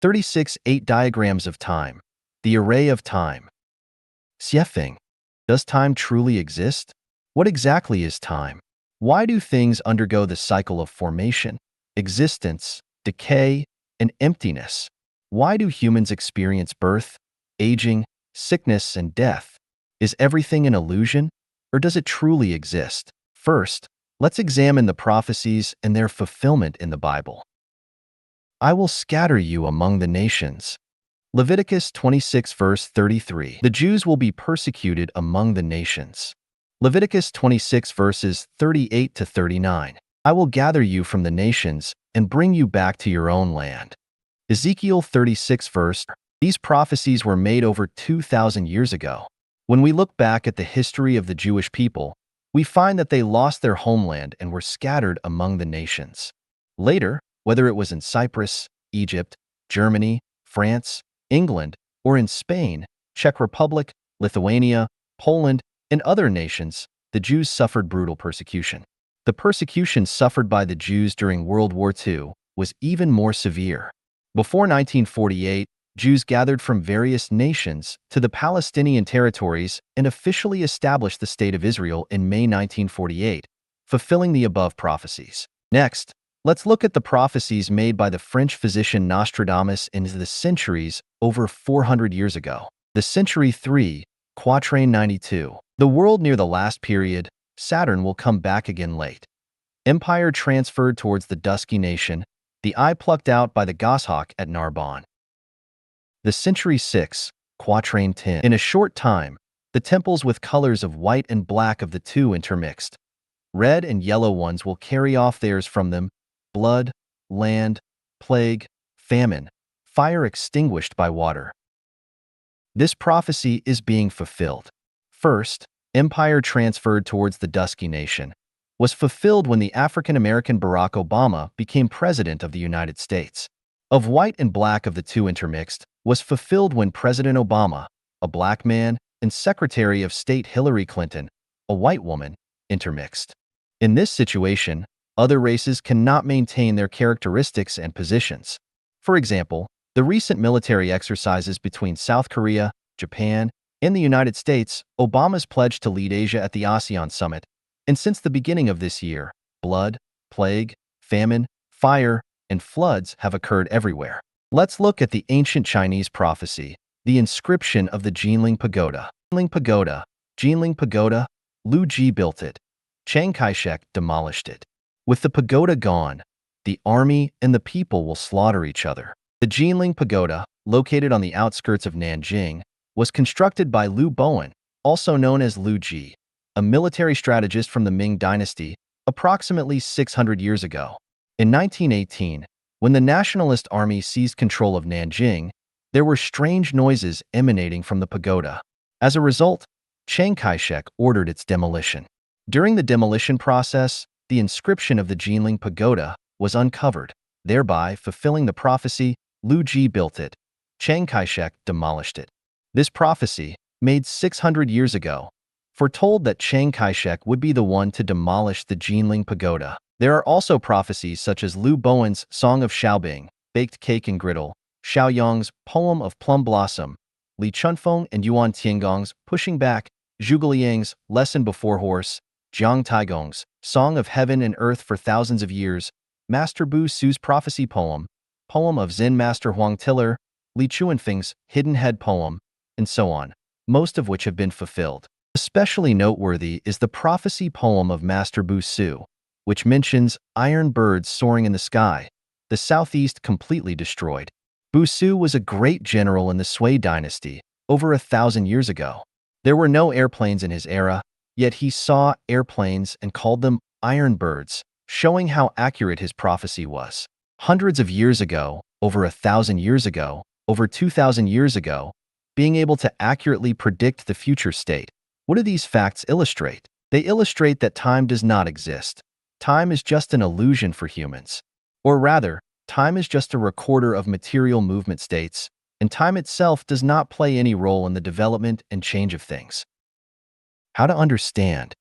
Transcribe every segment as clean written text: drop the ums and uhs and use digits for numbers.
36 8 Diagrams of time. The array of time. Xiefeng. Does time truly exist? What exactly is time? Why do things undergo the cycle of formation, existence, decay, and emptiness? Why do humans experience birth, aging, sickness, and death? Is everything an illusion, or does it truly exist? First, let's examine the prophecies and their fulfillment in the Bible. I will scatter you among the nations. Leviticus 26 verse 33. The Jews will be persecuted among the nations. Leviticus 26 verses 38 to 39. I will gather you from the nations and bring you back to your own land. Ezekiel 36 verse. These prophecies were made over 2,000 years ago. When we look back at the history of the Jewish people, we find that they lost their homeland and were scattered among the nations. Later, whether it was in Cyprus, Egypt, Germany, France, England, or in Spain, Czech Republic, Lithuania, Poland, and other nations, the Jews suffered brutal persecution. The persecution suffered by the Jews during World War II was even more severe. Before 1948, Jews gathered from various nations to the Palestinian territories and officially established the State of Israel in May 1948, fulfilling the above prophecies. Next, let's look at the prophecies made by the French physician Nostradamus in the centuries over 400 years ago. The Century 3, Quatrain 92. The world near the last period, Saturn will come back again late. Empire transferred towards the dusky nation, the eye plucked out by the goshawk at Narbonne. The Century 6, Quatrain 10. In a short time, the temples with colors of white and black of the two intermixed. Red and yellow ones will carry off theirs from them, blood, land, plague, famine, fire extinguished by water. This prophecy is being fulfilled. First, empire transferred towards the dusky nation was fulfilled when the African-American Barack Obama became president of the United States. Of white and black of the two intermixed was fulfilled when President Obama, a black man, and Secretary of State Hillary Clinton, a white woman, intermixed. In this situation, other races cannot maintain their characteristics and positions. For example, the recent military exercises between South Korea, Japan, and the United States, Obama's pledge to lead Asia at the ASEAN summit, and since the beginning of this year, blood, plague, famine, fire, and floods have occurred everywhere. Let's look at the ancient Chinese prophecy, the inscription of the Jinling Pagoda. Jinling Pagoda, Lu Ji built it. Chiang Kai-shek demolished it. With the pagoda gone, the army and the people will slaughter each other. The Jinling Pagoda, located on the outskirts of Nanjing, was constructed by Liu Bowen, also known as Lu Ji, a military strategist from the Ming Dynasty, approximately 600 years ago. In 1918, when the Nationalist Army seized control of Nanjing, there were strange noises emanating from the pagoda. As a result, Chiang Kai-shek ordered its demolition. During the demolition process, the inscription of the Jinling Pagoda was uncovered, thereby fulfilling the prophecy, Lu Ji built it, Chiang Kai-shek demolished it. This prophecy, made 600 years ago, foretold that Chiang Kai-shek would be the one to demolish the Jinling Pagoda. There are also prophecies such as Liu Bowen's Song of Xiaobing, Baked Cake and Griddle, Xiao Yong's Poem of Plum Blossom, Li Chunfeng and Yuan Tiangong's Pushing Back, Zhuge Liang's Lesson Before Horse, Jiang Taigong's Song of Heaven and Earth for Thousands of Years, Master Bu Su's Prophecy Poem, Poem of Zen Master Huang Tiller, Li Chuanfeng's Hidden Head Poem, and so on, most of which have been fulfilled. Especially noteworthy is the prophecy poem of Master Bu Su, which mentions iron birds soaring in the sky, the southeast completely destroyed. Bu Su was a great general in the Sui dynasty over 1,000 years ago. There were no airplanes in his era, yet he saw airplanes and called them iron birds, showing how accurate his prophecy was. Hundreds of years ago, over 1,000 years ago, over 2,000 years ago, being able to accurately predict the future state. What do these facts illustrate? They illustrate that time does not exist. Time is just an illusion for humans. Or rather, time is just a recorder of material movement states, and time itself does not play any role in the development and change of things. How to understand?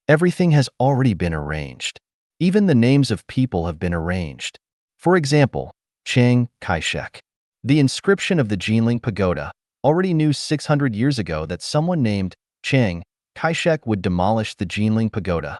Everything has already been arranged. Even the names of people have been arranged. For example, Chiang Kai-shek. The inscription of the Jinling Pagoda already knew 600 years ago that someone named Chiang Kai-shek would demolish the Jinling Pagoda.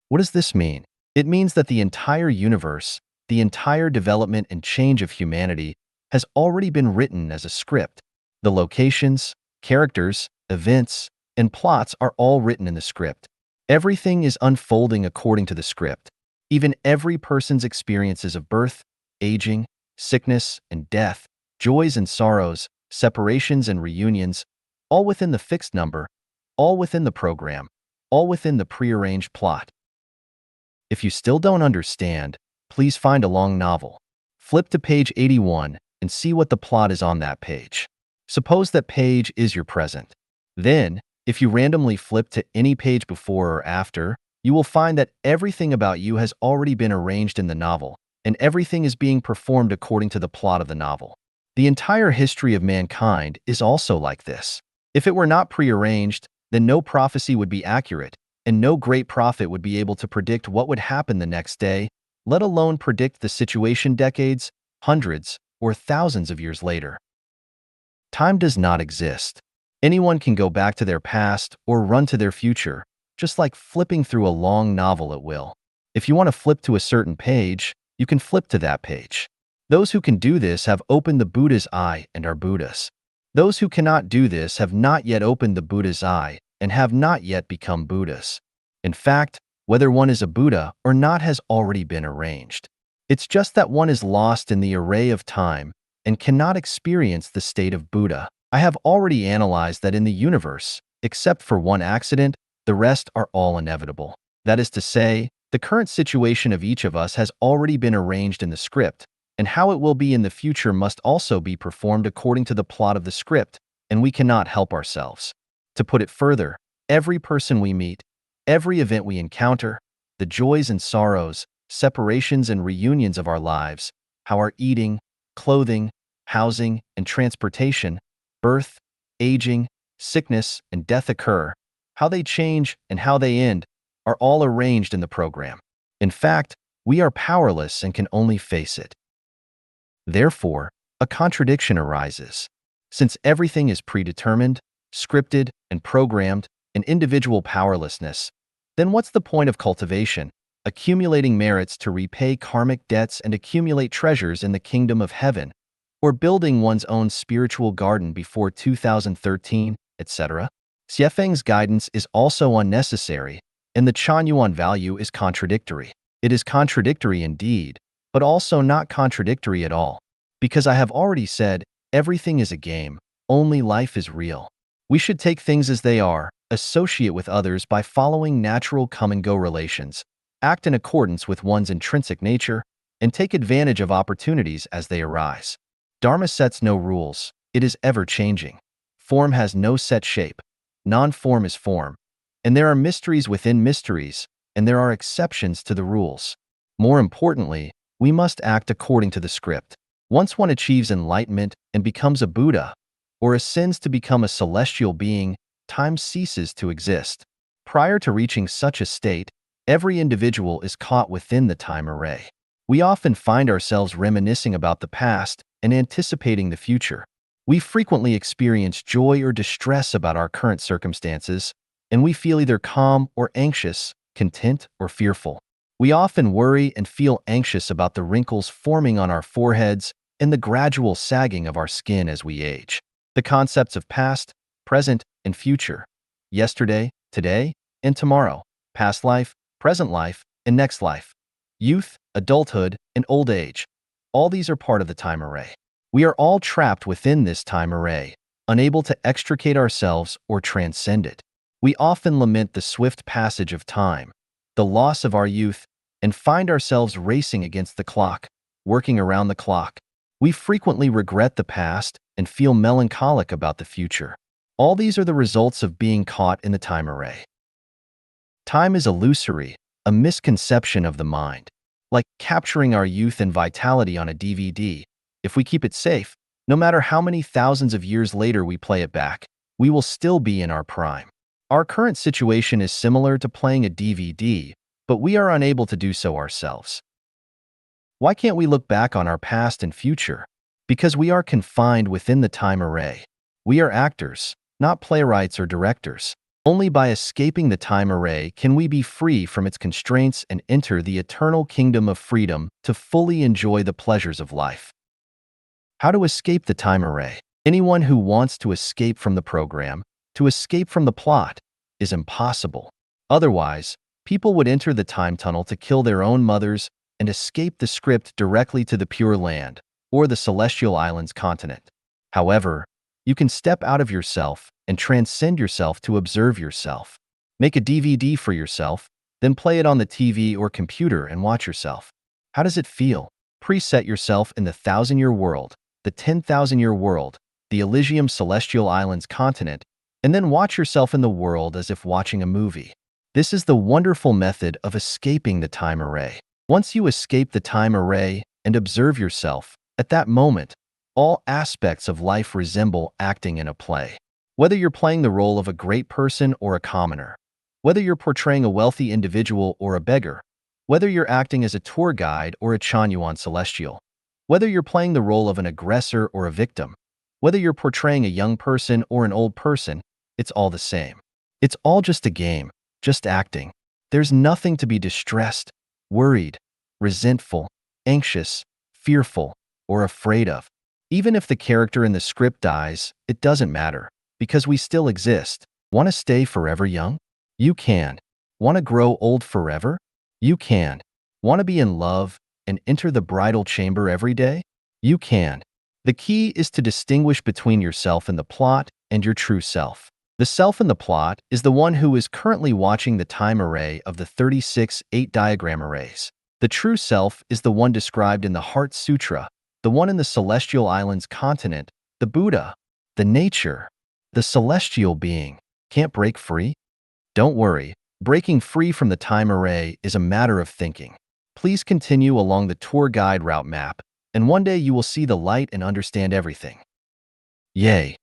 What does this mean? It means that the entire universe, the entire development and change of humanity has already been written as a script. The locations, characters, events, and plots are all written in the script. Everything is unfolding according to the script. Even every person's experiences of birth, aging, sickness and death, joys and sorrows, separations and reunions, all within the fixed number, all within the program, all within the prearranged plot. If you still don't understand, please find a long novel. Flip to page 81 and see what the plot is on that page. Suppose that page is your present. Then, if you randomly flip to any page before or after, you will find that everything about you has already been arranged in the novel, and everything is being performed according to the plot of the novel. The entire history of mankind is also like this. If it were not prearranged, then no prophecy would be accurate, and no great prophet would be able to predict what would happen the next day, let alone predict the situation decades, hundreds, or thousands of years later. Time does not exist. Anyone can go back to their past or run to their future, just like flipping through a long novel at will. If you want to flip to a certain page, you can flip to that page. Those who can do this have opened the Buddha's eye and are Buddhas. Those who cannot do this have not yet opened the Buddha's eye and have not yet become Buddhas. In fact, whether one is a Buddha or not has already been arranged. It's just that one is lost in the array of time and cannot experience the state of Buddha. I have already analyzed that in the universe, except for one accident, the rest are all inevitable. That is to say, the current situation of each of us has already been arranged in the script, and how it will be in the future must also be performed according to the plot of the script, and we cannot help ourselves. To put it further, every person we meet, every event we encounter, the joys and sorrows, separations and reunions of our lives, how our eating, clothing, housing, and transportation, birth, aging, sickness, and death occur, how they change and how they end, are all arranged in the program. In fact, we are powerless and can only face it. Therefore, a contradiction arises. Since everything is predetermined, scripted, and programmed, an individual powerlessness, then what's the point of cultivation, accumulating merits to repay karmic debts and accumulate treasures in the kingdom of heaven, or building one's own spiritual garden before 2013, etc.? Xiefeng's guidance is also unnecessary, and the Chanyuan value is contradictory. It is contradictory indeed, but also not contradictory at all. Because I have already said, everything is a game, only life is real. We should take things as they are, associate with others by following natural come-and-go relations, act in accordance with one's intrinsic nature, and take advantage of opportunities as they arise. Dharma sets no rules, it is ever-changing. Form has no set shape, non-form is form, and there are mysteries within mysteries, and there are exceptions to the rules. More importantly, we must act according to the script. Once one achieves enlightenment and becomes a Buddha, or ascends to become a celestial being, time ceases to exist. Prior to reaching such a state, every individual is caught within the time array. We often find ourselves reminiscing about the past and anticipating the future. We frequently experience joy or distress about our current circumstances, and we feel either calm or anxious, content or fearful. We often worry and feel anxious about the wrinkles forming on our foreheads and the gradual sagging of our skin as we age. The concepts of past, present, and future, yesterday, today, and tomorrow, past life, present life, and next life, youth, adulthood, and old age, all these are part of the time array. We are all trapped within this time array, unable to extricate ourselves or transcend it. We often lament the swift passage of time, the loss of our youth, and find ourselves racing against the clock, working around the clock. We frequently regret the past and feel melancholic about the future. All these are the results of being caught in the time array. Time is illusory, a misconception of the mind. Like capturing our youth and vitality on a DVD, if we keep it safe, no matter how many thousands of years later we play it back, we will still be in our prime. Our current situation is similar to playing a DVD, but we are unable to do so ourselves. Why can't we look back on our past and future? Because we are confined within the time array. We are actors, not playwrights or directors. Only by escaping the time array can we be free from its constraints and enter the eternal kingdom of freedom to fully enjoy the pleasures of life. How to escape the time array? Anyone who wants to escape from the program, to escape from the plot, is impossible. Otherwise, people would enter the time tunnel to kill their own mothers and escape the script directly to the Pure Land, or the Celestial Islands continent. However, you can step out of yourself and transcend yourself to observe yourself. Make a DVD for yourself, then play it on the TV or computer and watch yourself. How does it feel? Preset yourself in the 1,000-year world, the 10,000-year world, the Elysium Celestial Islands continent, and then watch yourself in the world as if watching a movie. This is the wonderful method of escaping the time array. Once you escape the time array and observe yourself, at that moment, all aspects of life resemble acting in a play. Whether you're playing the role of a great person or a commoner, whether you're portraying a wealthy individual or a beggar, whether you're acting as a tour guide or a Chanyuan celestial, whether you're playing the role of an aggressor or a victim, whether you're portraying a young person or an old person, it's all the same. It's all just a game, just acting. There's nothing to be distressed, worried, resentful, anxious, fearful, or afraid of. Even if the character in the script dies, it doesn't matter, because we still exist. Want to stay forever young? You can. Want to grow old forever? You can. Want to be in love and enter the bridal chamber every day? You can. The key is to distinguish between yourself in the plot and your true self. The self in the plot is the one who is currently watching the time array of the 36 8-diagram arrays. The true self is the one described in the Heart Sutra, the one in the Celestial Islands continent, the Buddha, the nature, the celestial being. Can't break free? Don't worry, breaking free from the time array is a matter of thinking. Please continue along the tour guide route map, and one day you will see the light and understand everything. Yay!